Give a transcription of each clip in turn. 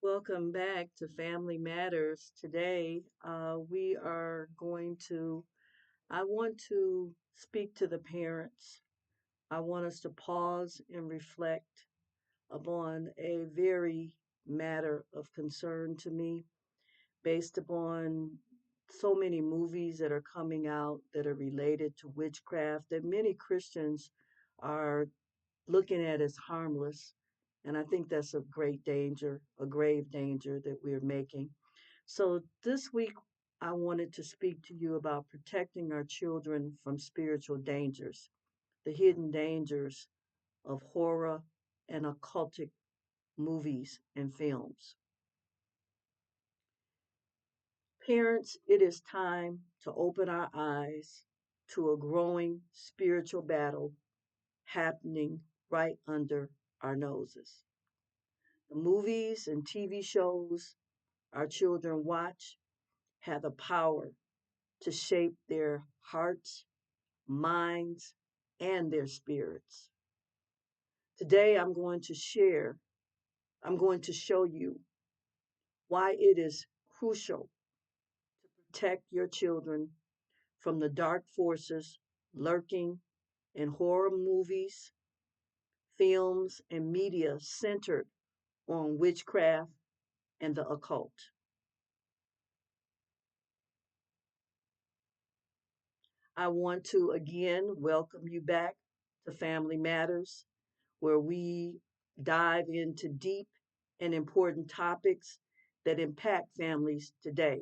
Welcome back to Family Matters. Today, I want to speak to the parents. I want us to pause and reflect upon a very matter of concern to me based upon so many movies that are coming out that are related to witchcraft that many Christians are looking at as harmless. And I think that's a great danger, a grave danger that we're making. So this week, I wanted to speak to you about protecting our children from spiritual dangers, the hidden dangers of horror and occultic movies and films. Parents, it is time to open our eyes to a growing spiritual battle happening right under our noses. The movies and TV shows our children watch have the power to shape their hearts, minds, and their spirits. Today, I'm going to show you why it is crucial to protect your children from the dark forces lurking in horror movies, films, and media centered on witchcraft and the occult. I want to again welcome you back to Family Matters, where we dive into deep and important topics that impact families today.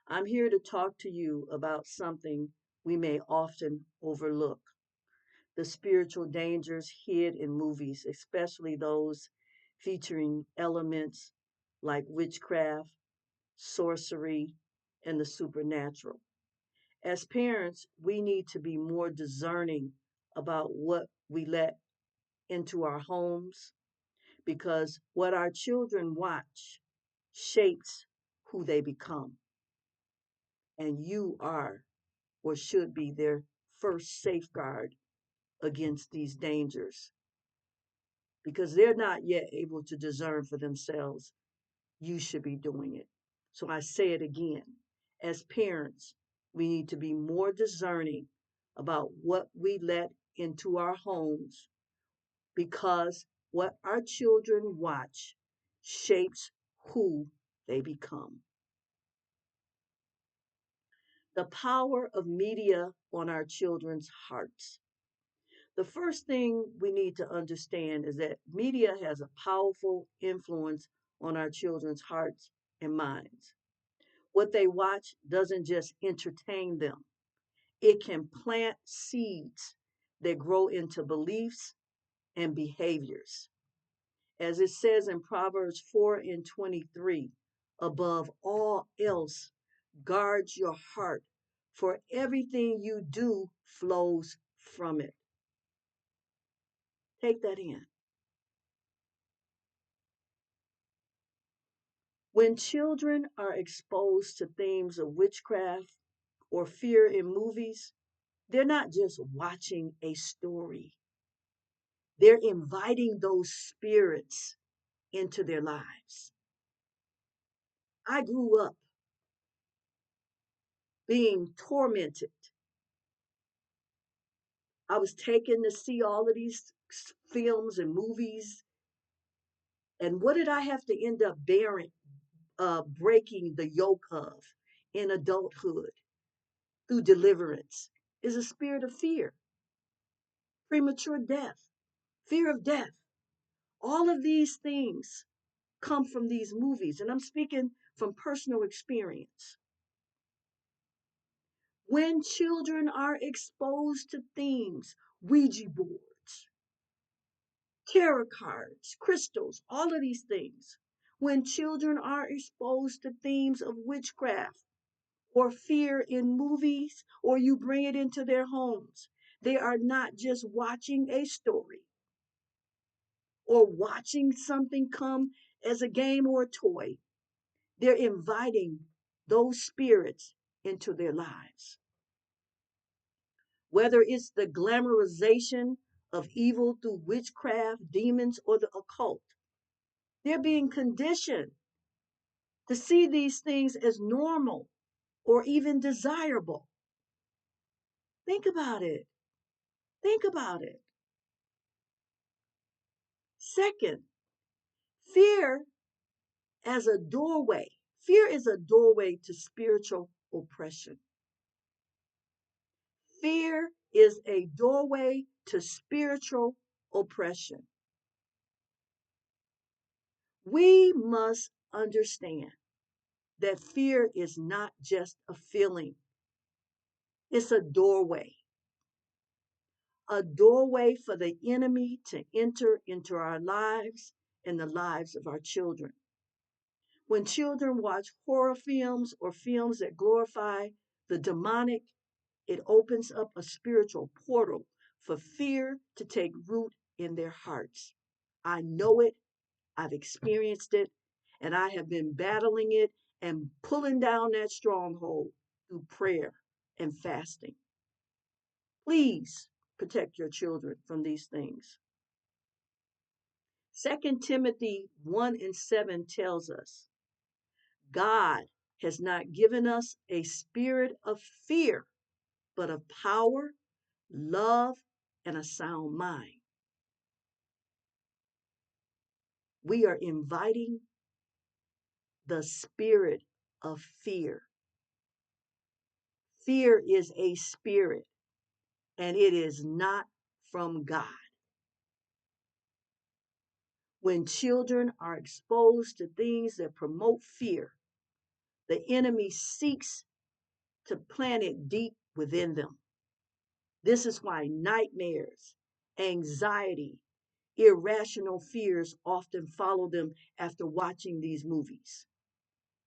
I'm here to talk to you about something we may often overlook: the spiritual dangers hid in movies, especially those featuring elements like witchcraft, sorcery, and the supernatural. As parents, we need to be more discerning about what we let into our homes because what our children watch shapes who they become. And you are or should be their first safeguard against these dangers because they're not yet able to discern for themselves. You should be doing it. So I say it again. As parents, we need to be more discerning about what we let into our homes because what our children watch shapes who they become. The power of media on our children's hearts. The first thing we need to understand is that media has a powerful influence on our children's hearts and minds. What they watch doesn't just entertain them, it can plant seeds that grow into beliefs and behaviors. As it says in Proverbs 4 and 23, above all else, guard your heart, for everything you do flows from it. Take that in. When children are exposed to themes of witchcraft or fear in movies, they're not just watching a story, they're inviting those spirits into their lives. I grew up being tormented. I was taken to see all of these films and movies. And what did I have to end up breaking the yoke of in adulthood through deliverance? Is a spirit of fear, premature death, fear of death. All of these things come from these movies. And I'm speaking from personal experience. When children are exposed to themes, Ouija boards, tarot cards, crystals, all of these things. When children are exposed to themes of witchcraft or fear in movies, or you bring it into their homes, they are not just watching a story or watching something come as a game or a toy. They're inviting those spirits into their lives. Whether it's the glamorization of evil through witchcraft, demons, or the occult, They're being conditioned to see these things as normal or even desirable. Think about it. Think about it. Second, fear as a doorway. Fear is a doorway to spiritual oppression. Fear is a doorway to spiritual oppression. We must understand that fear is not just a feeling, it's a doorway for the enemy to enter into our lives and the lives of our children. When children watch horror films or films that glorify the demonic, it opens up a spiritual portal for fear to take root in their hearts. I know it, I've experienced it, and I have been battling it and pulling down that stronghold through prayer and fasting. Please protect your children from these things. 2 Timothy 1 and 7 tells us God has not given us a spirit of fear, but of power, love, and a sound mind. We are inviting the spirit of fear. Fear is a spirit, and it is not from God. When children are exposed to things that promote fear, the enemy seeks to plant it deep within them. This is why nightmares, anxiety, irrational fears often follow them after watching these movies.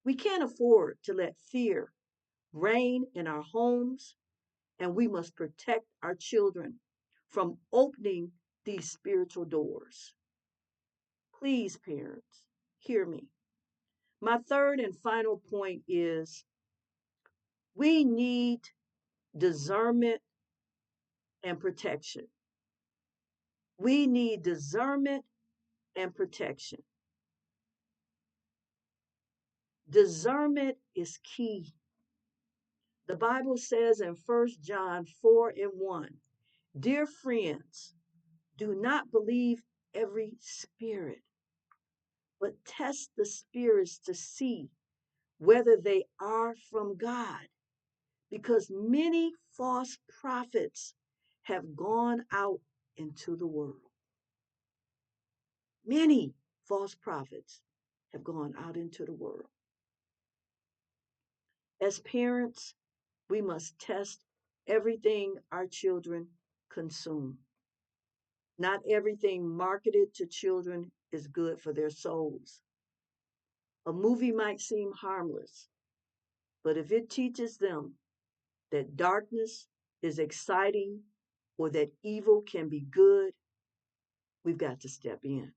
We can't afford to let fear reign in our homes, and we must protect our children from opening these spiritual doors. Please, parents, hear me. My third and final point is we need discernment and protection. We need discernment and protection. Discernment is key. The Bible says in 1 John 4 and 1, dear friends, do not believe every spirit, but test the spirits to see whether they are from God, because many false prophets have gone out into the world. Many false prophets have gone out into the world. As parents, we must test everything our children consume. Not everything marketed to children is good for their souls. A movie might seem harmless, but if it teaches them that darkness is exciting or that evil can be good, we've got to step in.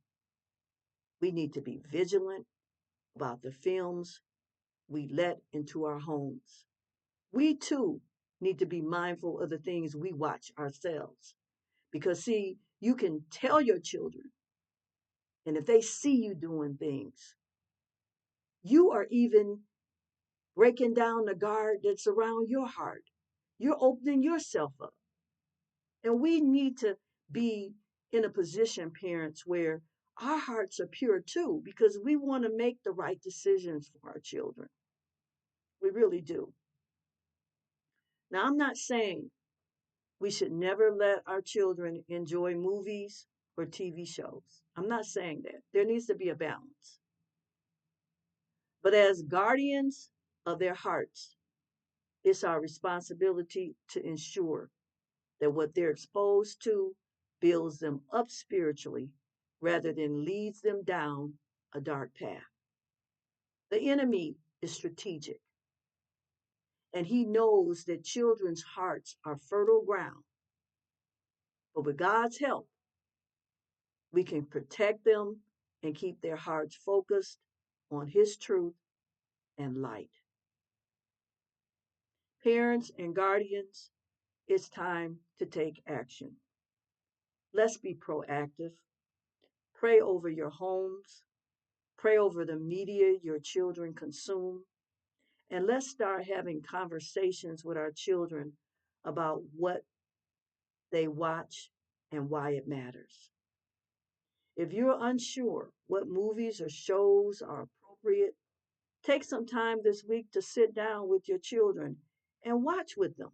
We need to be vigilant about the films we let into our homes. We too need to be mindful of the things we watch ourselves. Because, see, you can tell your children, and if they see you doing things, you are even breaking down the guard that's around your heart. You're opening yourself up. And we need to be in a position, parents, where our hearts are pure too, because we want to make the right decisions for our children. We really do. Now, I'm not saying we should never let our children enjoy movies or TV shows. I'm not saying that. There needs to be a balance. But as guardians of their hearts, it's our responsibility to ensure that what they're exposed to builds them up spiritually rather than leads them down a dark path. The enemy is strategic, and he knows that children's hearts are fertile ground. But with God's help, we can protect them and keep their hearts focused on his truth and light. Parents and guardians, it's time to take action. Let's be proactive. Pray over your homes. Pray over the media your children consume. And let's start having conversations with our children about what they watch and why it matters. If you're unsure what movies or shows are appropriate, take some time this week to sit down with your children and watch with them.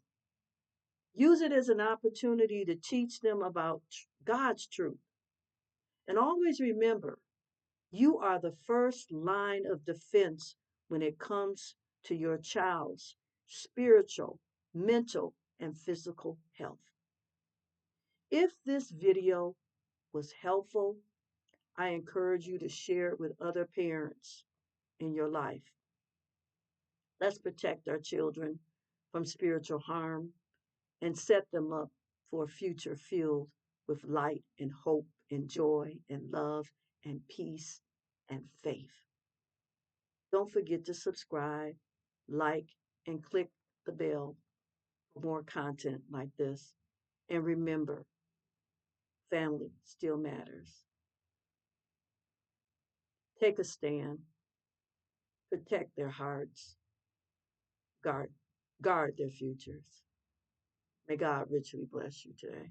Use it as an opportunity to teach them about God's truth. And always remember, you are the first line of defense when it comes to your child's spiritual, mental, and physical health. If this video was helpful, I encourage you to share it with other parents in your life. Let's protect our children from spiritual harm and set them up for a future filled with light and hope and joy and love and peace and faith. Don't forget to subscribe, like, and click the bell for more content like this. And remember, family still matters. Take a stand, protect their hearts, guard, guard their futures. May God richly bless you today.